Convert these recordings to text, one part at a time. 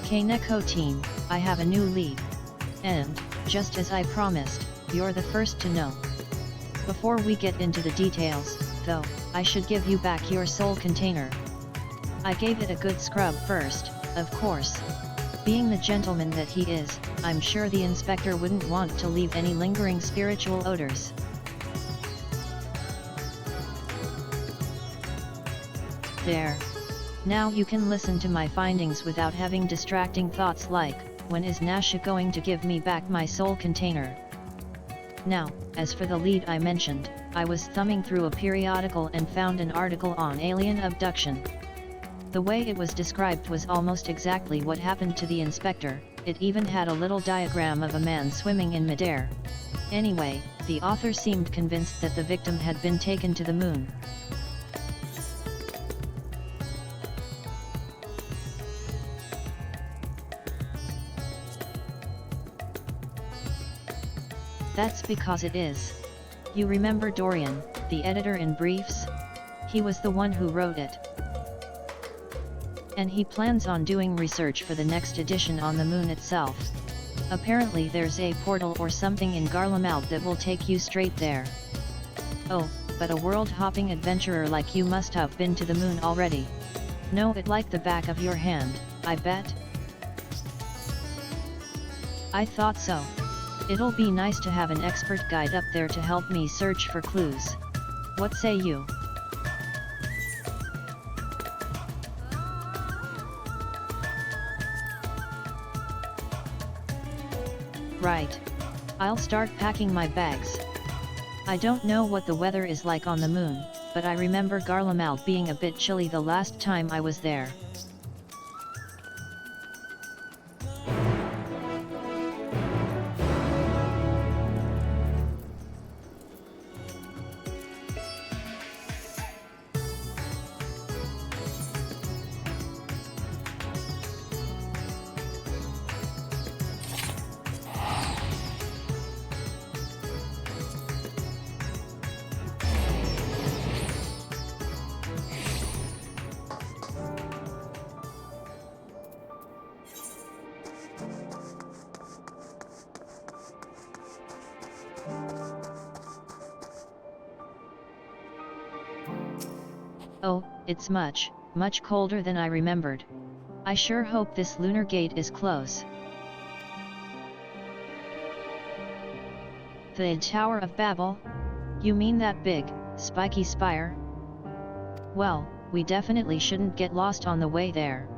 K'nekotein, I have a new lead. And, just as I promised, you're the first to know. Before we get into the details, though, I should give you back your soul container. I gave it a good scrub first, of course. Being the gentleman that he is, I'm sure the inspector wouldn't want to leave any lingering spiritual odors. There. Now you can listen to my findings without having distracting thoughts like, when is Nasha going to give me back my soul container? Now, as for the lead I mentioned, I was thumbing through a periodical and found an article on alien abduction. The way it was described was almost exactly what happened to the inspector. It even had a little diagram of a man swimming in midair. Anyway, the author seemed convinced that the victim had been taken to the moon. That's because it is. You remember Dorian, the editor in Briefs? He was the one who wrote it. And he plans on doing research for the next edition on the moon itself. Apparently there's a portal or something in Garlemald that will take you straight there. Oh, but a world-hopping adventurer like you must have been to the moon already. Know it like the back of your hand, I bet? I thought so. It'll be nice to have an expert guide up there to help me search for clues. What say you? Right. I'll start packing my bags. I don't know what the weather is like on the moon, but I remember Garlemald being a bit chilly the last time I was there. Oh, it's much, much colder than I remembered. I sure hope this lunar gate is close. The Tower of Babel? You mean that big, spiky spire? Well, we definitely shouldn't get lost on the way there.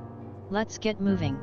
Let's get moving.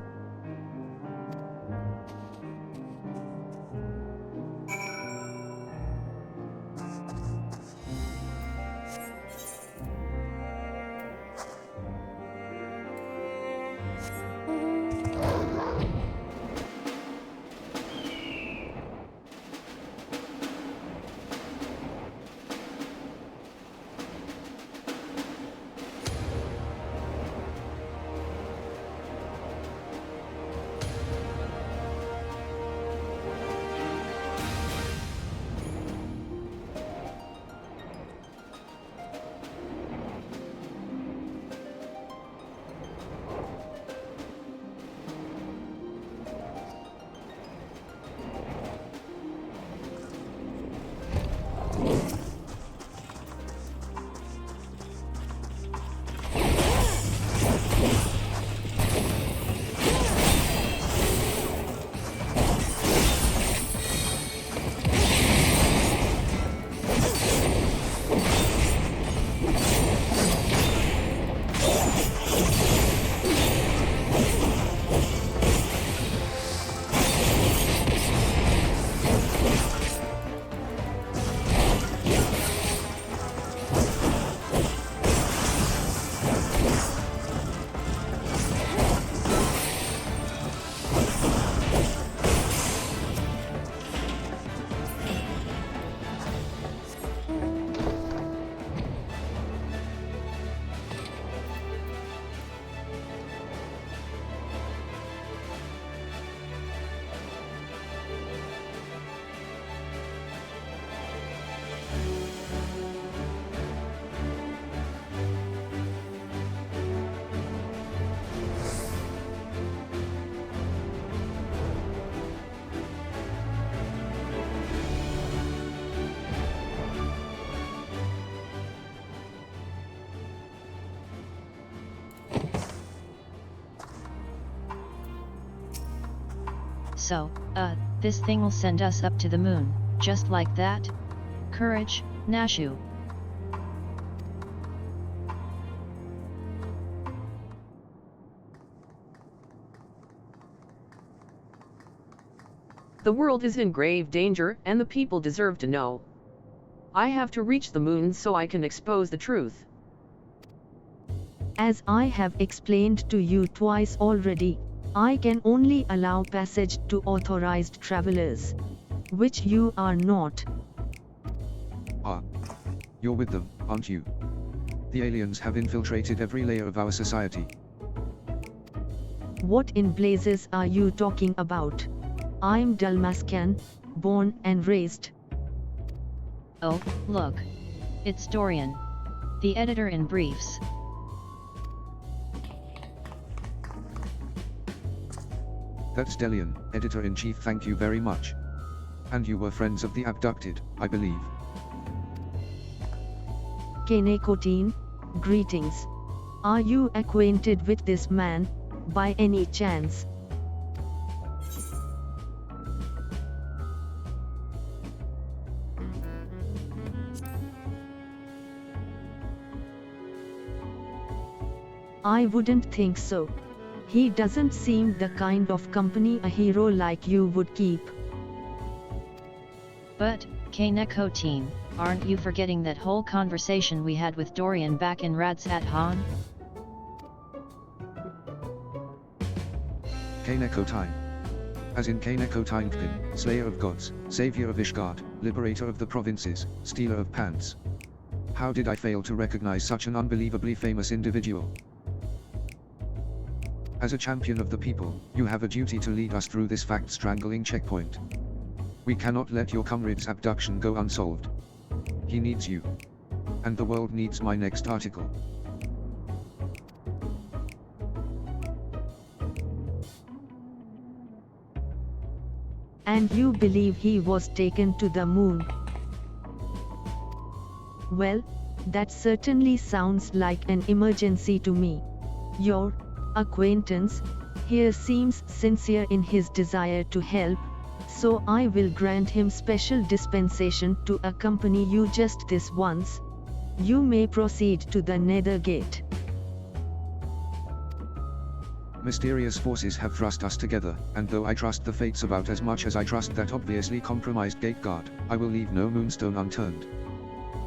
So, this thing'll send us up to the moon, just like that? Courage, Nashu. The world is in grave danger, and the people deserve to know. I have to reach the moon so I can expose the truth. As I have explained to you twice already, I can only allow passage to authorized travelers. Which you are not. Ah. You're with them, aren't you? The aliens have infiltrated every layer of our society. What in blazes are you talking about? I'm Dalmascan, born and raised. Oh, look. It's Dorian. The editor in briefs. That's Delian, editor-in-chief, thank you very much. And you were friends of the abducted, I believe. K'nekotein, greetings. Are you acquainted with this man, by any chance? I wouldn't think so. He doesn't seem the kind of company a hero like you would keep. But, K'nekotein, aren't you forgetting that whole conversation we had with Dorian back in Radsat Han? K'nekotein. As in K'nekotein Khpein, slayer of gods, savior of Ishgard, liberator of the provinces, stealer of pants. How did I fail to recognize such an unbelievably famous individual? As a champion of the people, you have a duty to lead us through this fact-strangling checkpoint. We cannot let your comrade's abduction go unsolved. He needs you. And the world needs my next article. And you believe he was taken to the moon? Well, that certainly sounds like an emergency to me. Your acquaintance here seems sincere in his desire to help, so I will grant him special dispensation to accompany you just this once. You may proceed to the nether gate. Mysterious forces have thrust us together, and though I trust the fates about as much as I trust that obviously compromised gate guard, I will leave no moonstone unturned.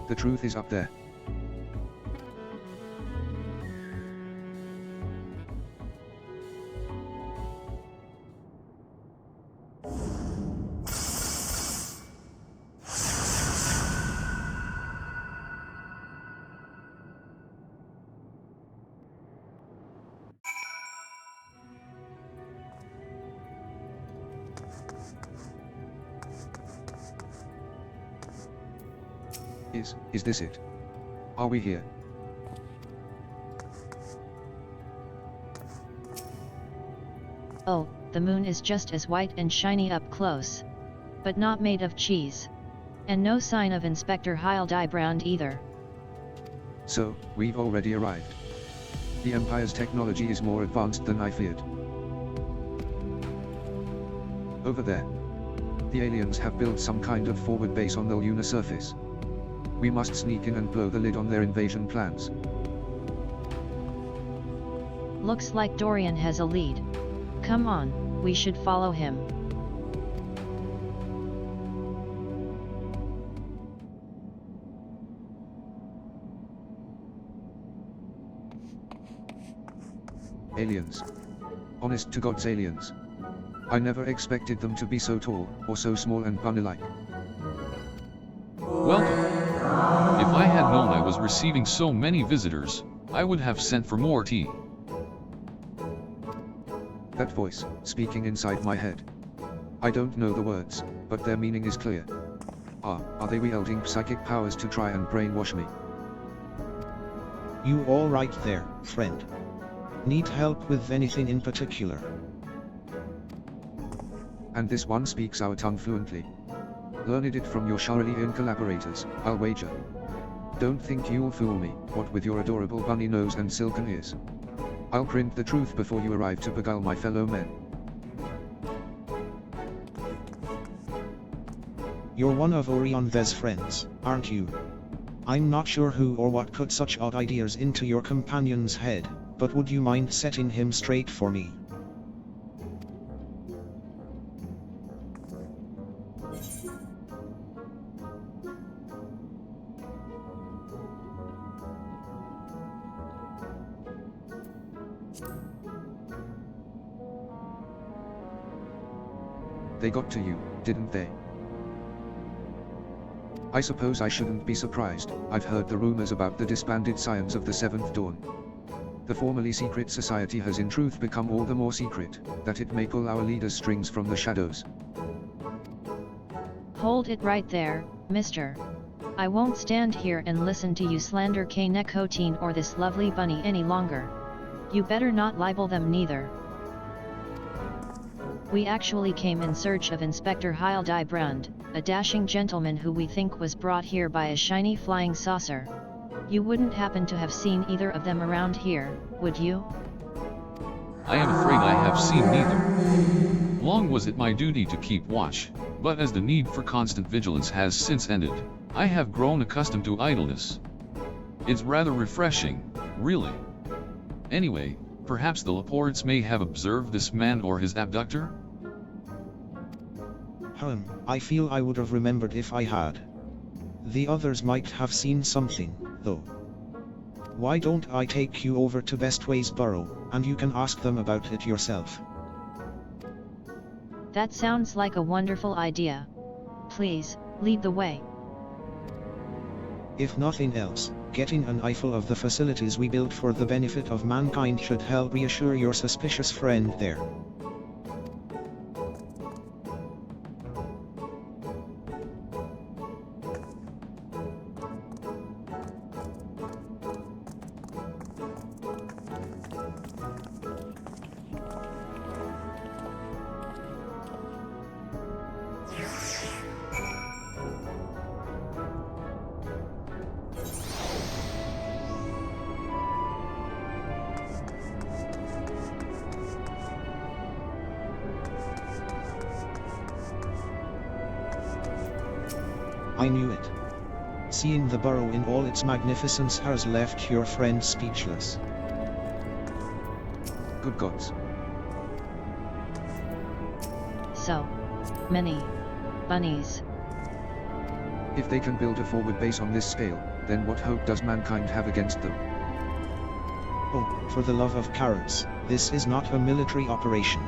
The truth is up there. Is this it? Are we here? Oh, the moon is just as white and shiny up close. But not made of cheese. And no sign of Inspector Hildibrand either. So, we've already arrived. The Empire's technology is more advanced than I feared. Over there. The aliens have built some kind of forward base on the lunar surface. We must sneak in and blow the lid on their invasion plans. Looks like Dorian has a lead. Come on, we should follow him. Aliens. Honest to God's aliens. I never expected them to be so tall, or so small and bunny-like. Welcome. If I had known I was receiving so many visitors, I would have sent for more tea. That voice, speaking inside my head. I don't know the words, but their meaning is clear. Are they wielding psychic powers to try and brainwash me? You all right there, friend? Need help with anything in particular? And this one speaks our tongue fluently. Learned it from your Charlian collaborators, I'll wager. Don't think you'll fool me, what with your adorable bunny nose and silken ears. I'll print the truth before you arrive to beguile my fellow men. You're one of Orionve's friends, aren't you? I'm not sure who or what put such odd ideas into your companion's head, but would you mind setting him straight for me? They got to you, didn't they? I suppose I shouldn't be surprised. I've heard the rumors about the disbanded Scions of the Seventh Dawn. The formerly secret society has in truth become all the more secret, that it may pull our leaders' strings from the shadows. Hold it right there, mister. I won't stand here and listen to you slander K'nekotein or this lovely bunny any longer. You better not libel them neither. We actually came in search of Inspector Hildibrand, a dashing gentleman who we think was brought here by a shiny flying saucer. You wouldn't happen to have seen either of them around here, would you? I am afraid I have seen neither. Long was it my duty to keep watch, but as the need for constant vigilance has since ended, I have grown accustomed to idleness. It's rather refreshing, really. Anyway, perhaps the Laportes may have observed this man or his abductor? I feel I would have remembered if I had. The others might have seen something, though. Why don't I take you over to Bestway's burrow, and you can ask them about it yourself? That sounds like a wonderful idea. Please, lead the way. If nothing else, getting an eyeful of the facilities we built for the benefit of mankind should help reassure your suspicious friend there. I knew it. Seeing the burrow in all its magnificence has left your friend speechless. Good gods. So many bunnies. If they can build a forward base on this scale, then what hope does mankind have against them? Oh, for the love of carrots, this is not a military operation.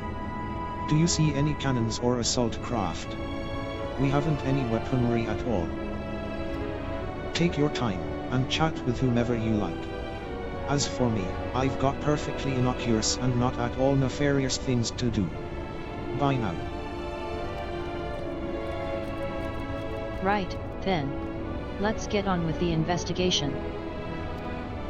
Do you see any cannons or assault craft? We haven't any weaponry at all. Take your time, and chat with whomever you like. As for me, I've got perfectly innocuous and not at all nefarious things to do. Bye now. Right, then. Let's get on with the investigation.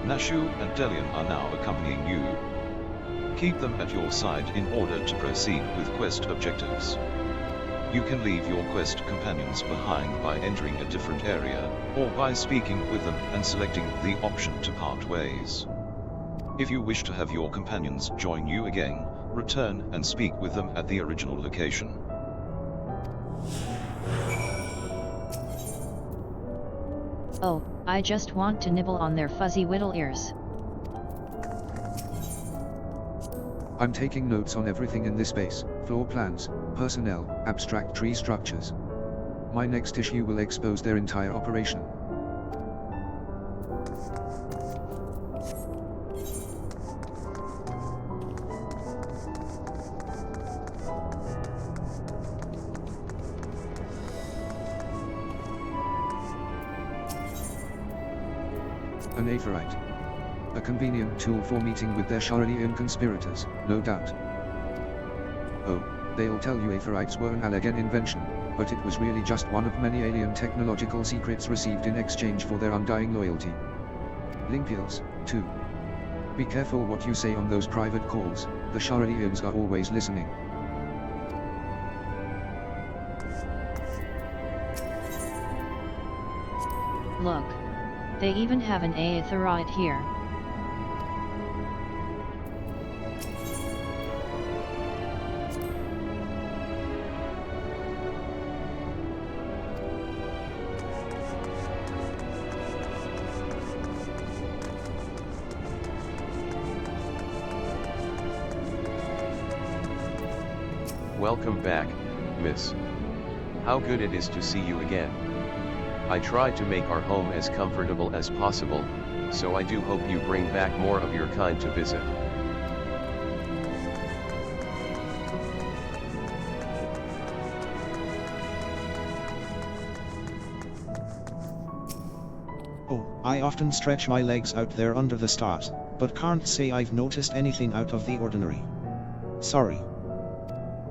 Nashu and Delian are now accompanying you. Keep them at your side in order to proceed with quest objectives. You can leave your quest companions behind by entering a different area, or by speaking with them and selecting the option to part ways. If you wish to have your companions join you again, return and speak with them at the original location. Oh, I just want to nibble on their fuzzy whittle ears. I'm taking notes on everything in this base, floor plans, personnel, abstract tree structures. My next issue will expose their entire operation. An Aephorite. A convenient tool for meeting with their Shorelian conspirators, no doubt. Oh, they'll tell you Aephorites were an Allegan invention, but it was really just one of many alien technological secrets received in exchange for their undying loyalty. Linkiels, too. Be careful what you say on those private calls, the Shorelians are always listening. Look. They even have an Aephorite here. Welcome back, miss. How good it is to see you again. I tried to make our home as comfortable as possible, so I do hope you bring back more of your kind to visit. Oh, I often stretch my legs out there under the stars, but can't say I've noticed anything out of the ordinary. Sorry.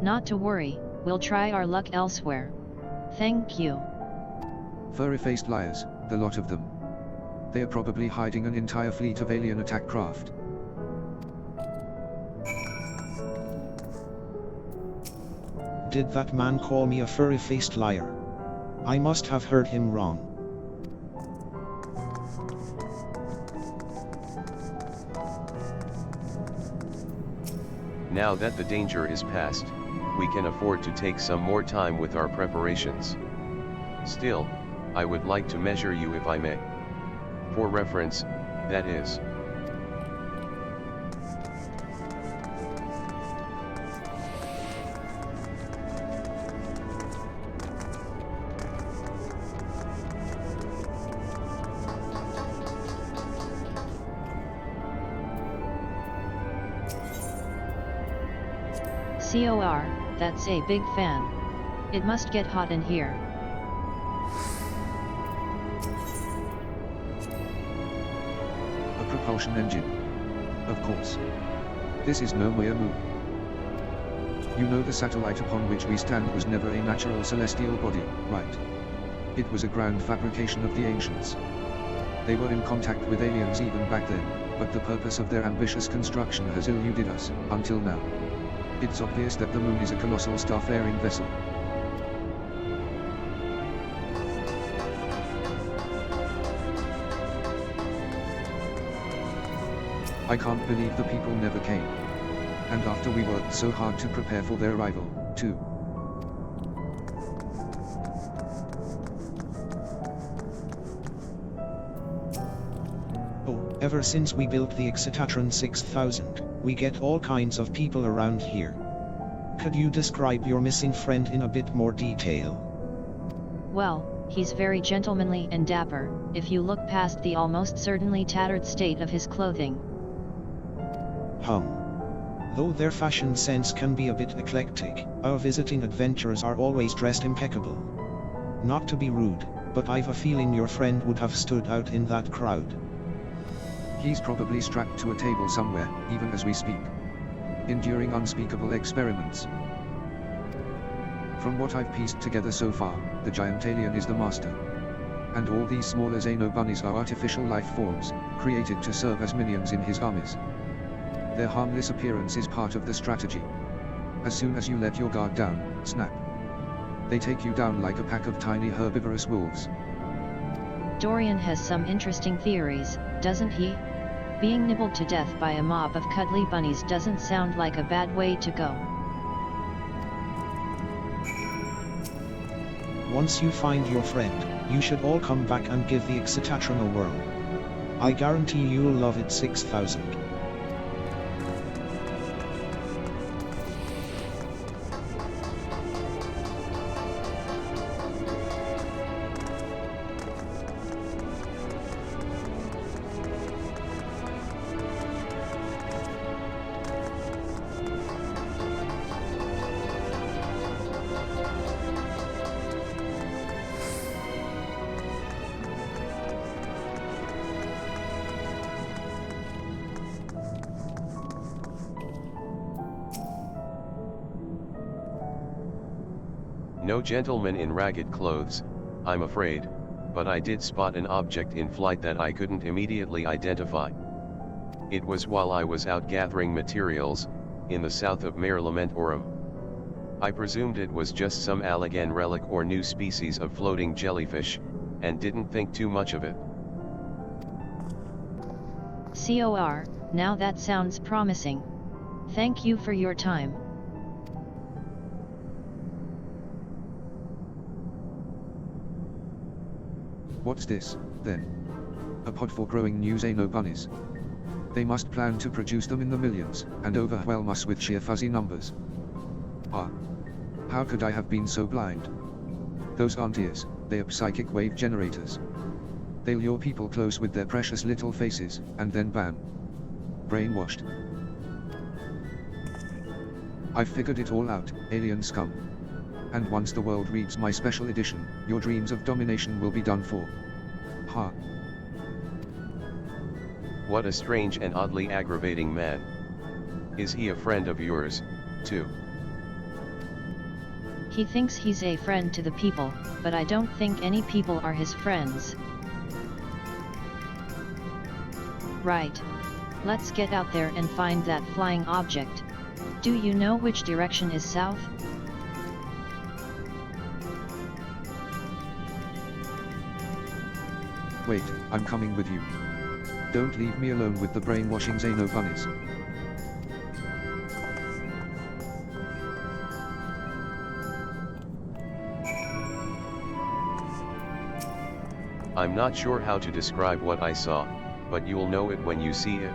Not to worry, we'll try our luck elsewhere. Thank you. Furry-faced liars, the lot of them. They are probably hiding an entire fleet of alien attack craft. Did that man call me a furry-faced liar? I must have heard him wrong. Now that the danger is past, we can afford to take some more time with our preparations. Still, I would like to measure you if I may. For reference, that is. COR, that's a big fan. It must get hot in here. A propulsion engine. Of course. This is no mere moon. You know the satellite upon which we stand was never a natural celestial body, right? It was a grand fabrication of the ancients. They were in contact with aliens even back then, but the purpose of their ambitious construction has eluded us, until now. It's obvious that the moon is a colossal star-faring vessel. I can't believe the people never came. And after we worked so hard to prepare for their arrival, too. Oh, ever since we built the Excitatron 6000, we get all kinds of people around here. Could you describe your missing friend in a bit more detail? Well, he's very gentlemanly and dapper, if you look past the almost certainly tattered state of his clothing. Though their fashion sense can be a bit eclectic, our visiting adventurers are always dressed impeccable. Not to be rude, but I've a feeling your friend would have stood out in that crowd. He's probably strapped to a table somewhere, even as we speak. Enduring unspeakable experiments. From what I've pieced together so far, the giant alien is the master. And all these smaller Xeno bunnies are artificial life forms, created to serve as minions in his armies. Their harmless appearance is part of the strategy. As soon as you let your guard down, snap. They take you down like a pack of tiny herbivorous wolves. Dorian has some interesting theories, doesn't he? Being nibbled to death by a mob of cuddly bunnies doesn't sound like a bad way to go. Once you find your friend, you should all come back and give the Excitatron a whirl. I guarantee you'll love it. 6000. No gentleman in ragged clothes, I'm afraid, but I did spot an object in flight that I couldn't immediately identify. It was while I was out gathering materials, in the south of Mare Lamentorum. I presumed it was just some Allagan relic or new species of floating jellyfish, and didn't think too much of it. COR, now that sounds promising. Thank you for your time. What's this, then? A pod for growing new Xeno bunnies. They must plan to produce them in the millions, and overwhelm us with sheer fuzzy numbers. Ah, How could I have been so blind? Those aren't ears, they are psychic wave generators. They lure people close with their precious little faces, and then bam. Brainwashed. I've figured it all out, alien scum. And once the world reads my special edition, your dreams of domination will be done for. Ha. What a strange and oddly aggravating man. Is he a friend of yours, too? He thinks he's a friend to the people, but I don't think any people are his friends. Right. Let's get out there and find that flying object. Do you know which direction is south? Wait, I'm coming with you. Don't leave me alone with the brainwashing Xeno bunnies. I'm not sure how to describe what I saw, but you'll know it when you see it.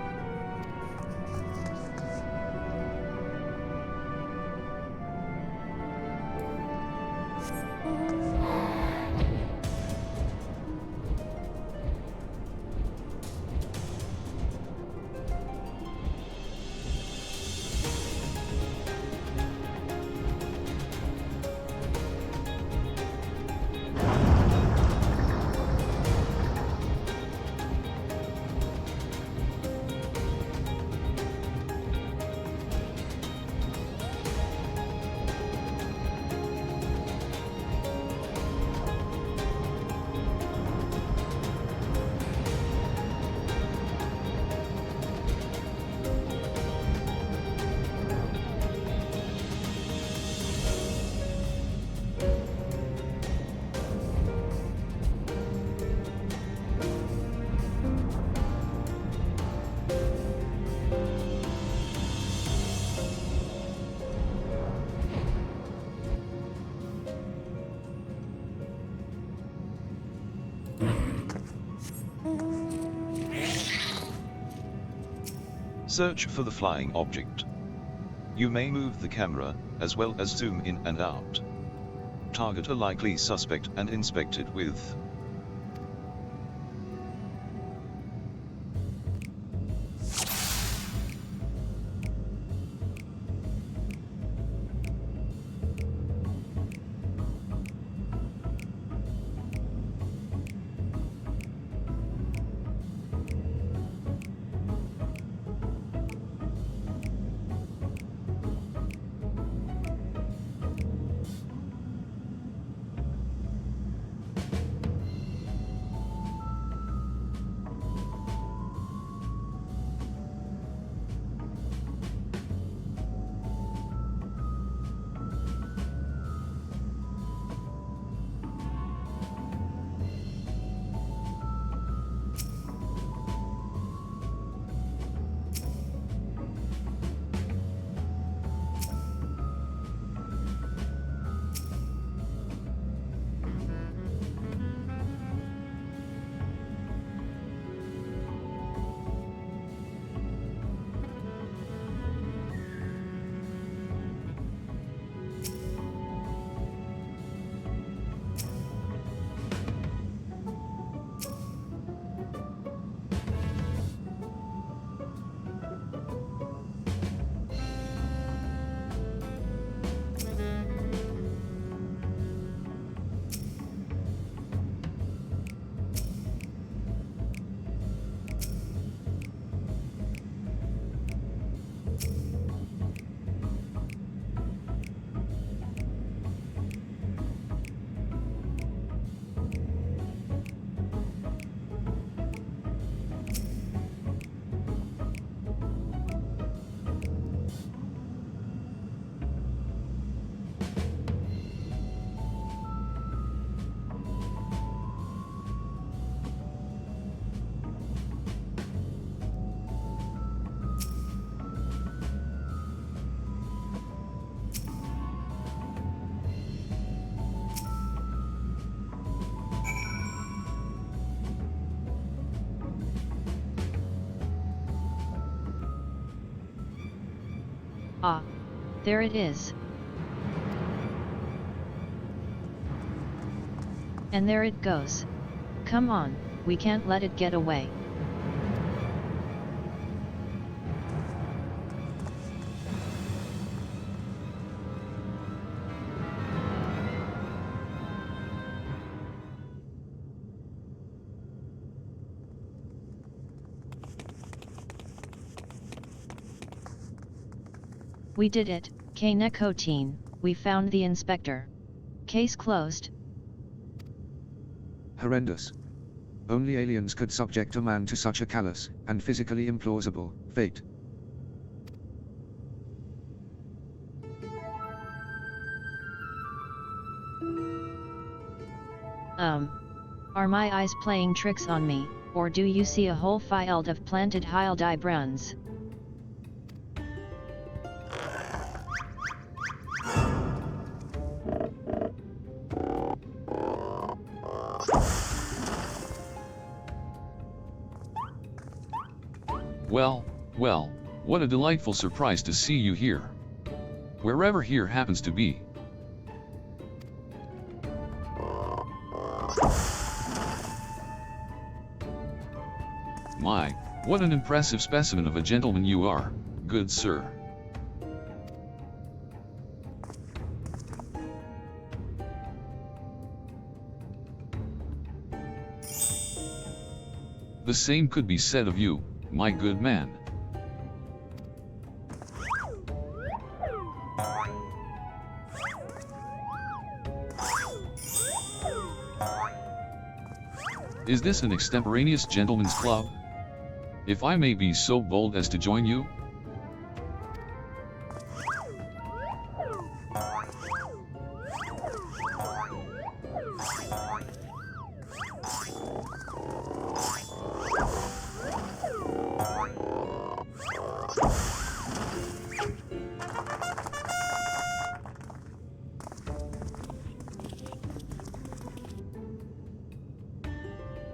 Search for the flying object. You may move the camera, as well as zoom in and out. Target a likely suspect and inspect it with Ah, there it is. And there it goes. Come on, we can't let it get away. We did it, K'nekotein, we found the inspector. Case closed. Horrendous. Only aliens could subject a man to such a callous, and physically implausible, fate. Are my eyes playing tricks on me, or do you see a whole field of planted Hildibrands? Well, what a delightful surprise to see you here. Wherever here happens to be. My, what an impressive specimen of a gentleman you are, good sir. The same could be said of you, my good man. Is this an extemporaneous gentleman's club? If I may be so bold as to join you?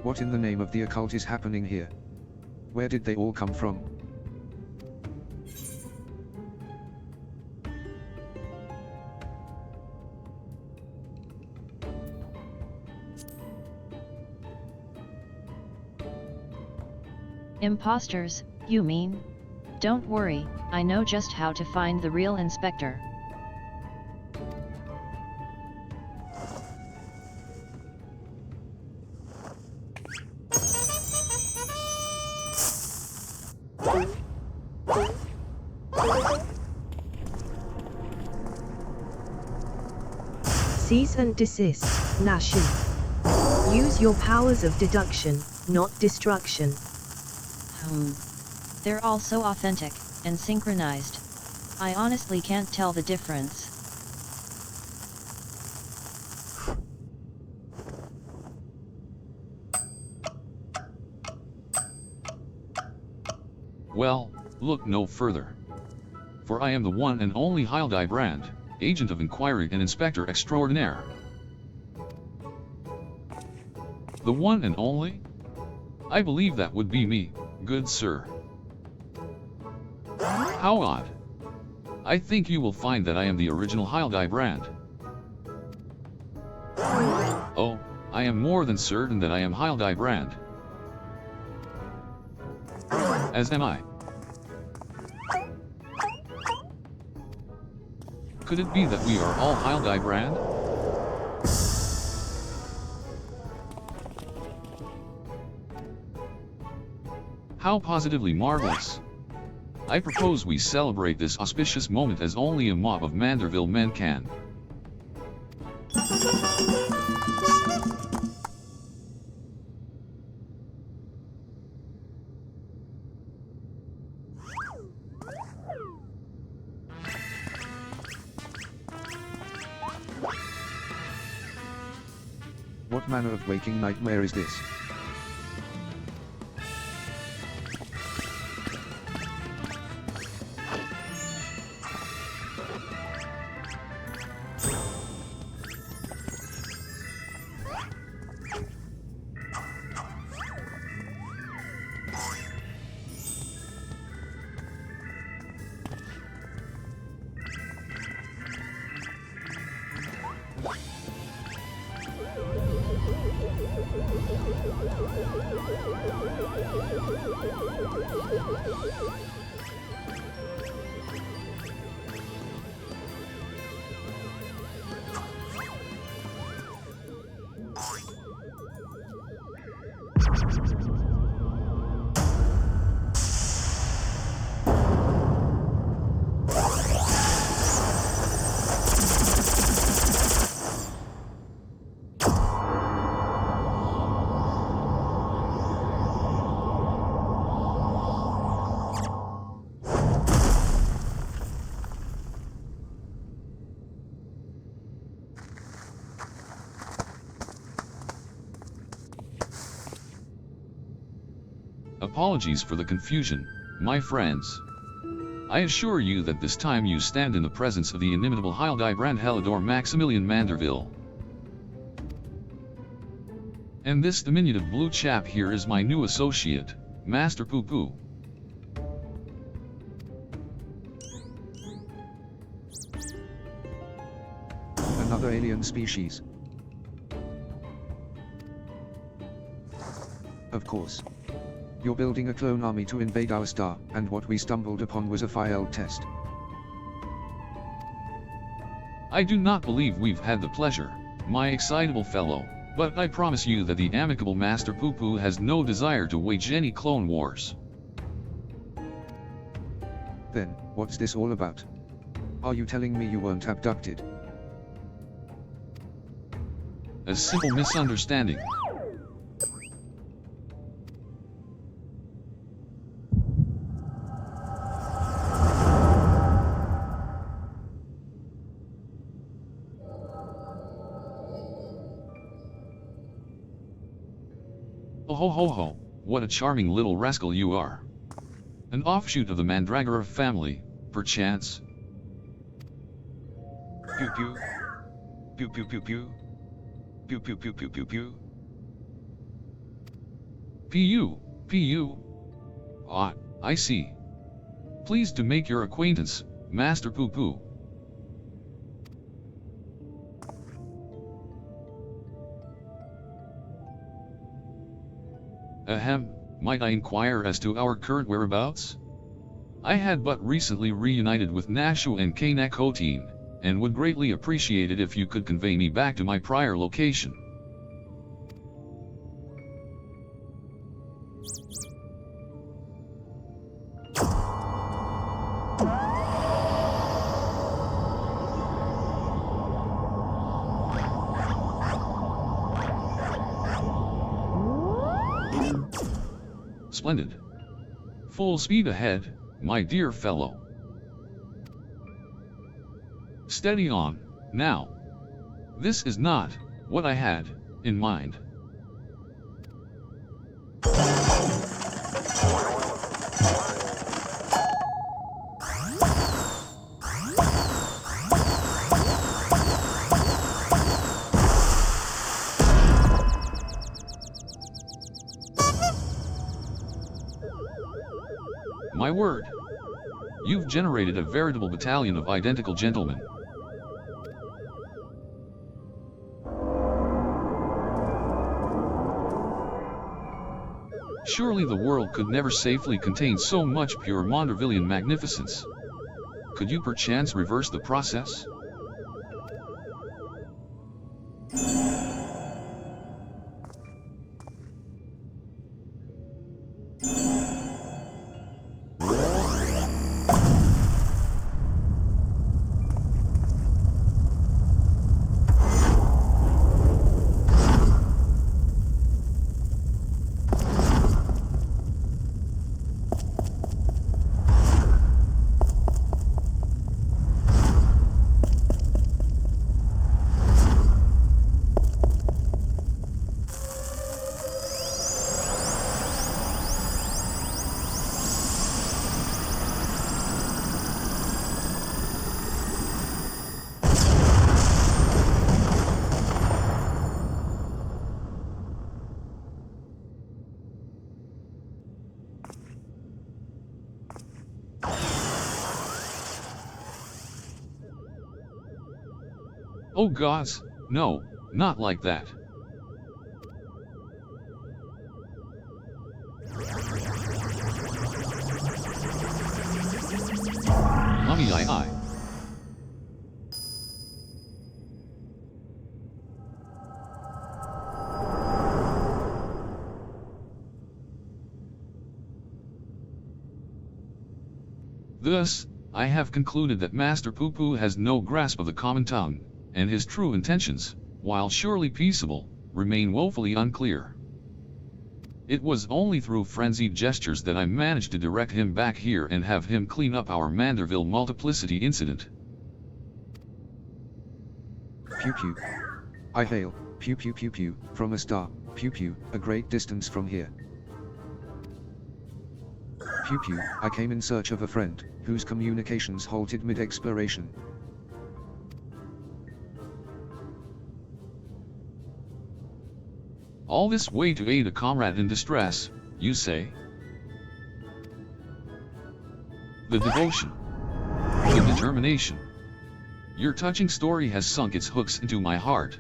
What in the name of the occult is happening here? Where did they all come from? Imposters, you mean? Don't worry, I know just how to find the real inspector. Cease and desist, Nashu. Use your powers of deduction, not destruction. They're all so authentic, and synchronized. I honestly can't tell the difference. Well, look no further. For I am the one and only Hildibrand, Agent of Inquiry and Inspector Extraordinaire. The one and only? I believe that would be me, good sir. How odd. I think you will find that I am the original Hildibrand. Oh, I am more than certain that I am Hildibrand. As am I. Could it be that we are all Hildibrand? How positively marvelous! I propose we celebrate this auspicious moment as only a mob of Manderville men can. What manner of waking nightmare is this? Apologies for the confusion, my friends. I assure you that this time you stand in the presence of the inimitable Hildibrand Helidor Maximilian Manderville. And this diminutive blue chap here is my new associate, Master Poo Poo. Another alien species. Of course. You're building a clone army to invade our star, and what we stumbled upon was a failed test. I do not believe we've had the pleasure, my excitable fellow, but I promise you that the amicable Master Poo Poo has no desire to wage any clone wars. Then, what's this all about? Are you telling me you weren't abducted? A simple misunderstanding. Oh ho ho ho, what a charming little rascal you are. An offshoot of the Mandragora family, perchance. Pew pew. Pew pew pew pew. Pew pew pew pew pew pew. P.U. Ah, I see. Pleased to make your acquaintance, Master Poo Poo. Ahem, might I inquire as to our current whereabouts? I had but recently reunited with Nashu and K'nekotein, and would greatly appreciate it if you could convey me back to my prior location. Splendid. Full speed ahead, my dear fellow. Steady on, now. This is not what I had in mind. My word. You've generated a veritable battalion of identical gentlemen. Surely the world could never safely contain so much pure Mandervillian magnificence. Could you perchance reverse the process? Oh gods, no, not like that. VIII. Thus, I have concluded that Master Poo-Poo has no grasp of the common tongue, and his true intentions, while surely peaceable, remain woefully unclear. It was only through frenzied gestures that I managed to direct him back here and have him clean up our Manderville multiplicity incident. Pew pew. I hail, pew pew pew pew, from a star, pew pew, a great distance from here. Pew pew, I came in search of a friend, whose communications halted mid-exploration. All this way to aid a comrade in distress, you say? The devotion. The determination. Your touching story has sunk its hooks into my heart.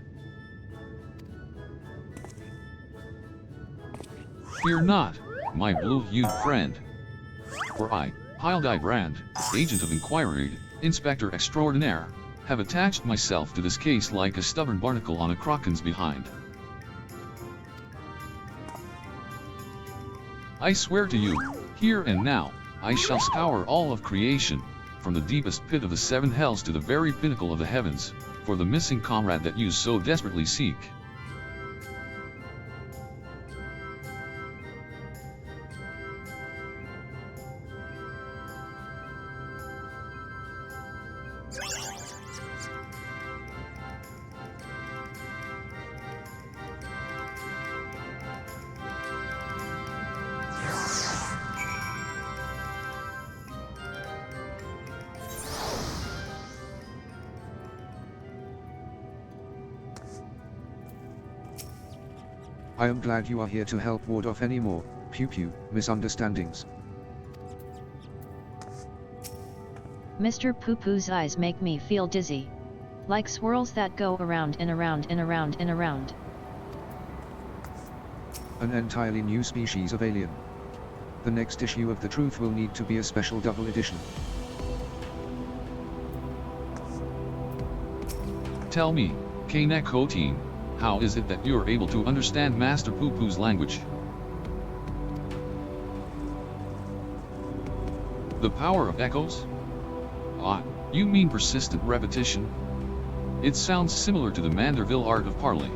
Fear not, my blue-hued friend. For I, Hildibrand, Agent of Inquiry, Inspector Extraordinaire, have attached myself to this case like a stubborn barnacle on a crocken's behind. I swear to you, here and now, I shall scour all of creation, from the deepest pit of the seven hells to the very pinnacle of the heavens, for the missing comrade that you so desperately seek. I am glad you are here to help ward off any more, pew pew, misunderstandings. Mr. Poo-Poo's eyes make me feel dizzy. Like swirls that go around and around and around and around. An entirely new species of alien. The next issue of The Truth will need to be a special double edition. Tell me, K'nekotein, how is it that you're able to understand Master Poo-Poo's language? The power of echoes? Ah, you mean persistent repetition? It sounds similar to the Manderville art of parley.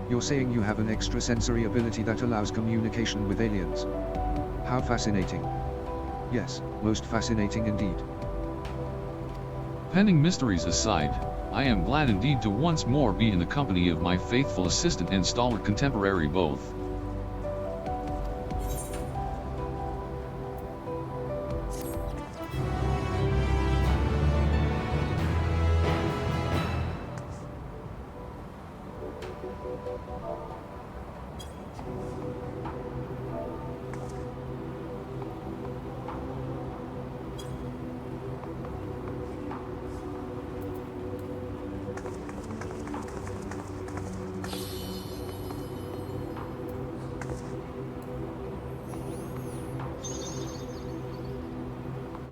You're saying you have an extrasensory ability that allows communication with aliens. How fascinating. Yes, most fascinating indeed. Pending mysteries aside, I am glad indeed to once more be in the company of my faithful assistant and stalwart contemporary both.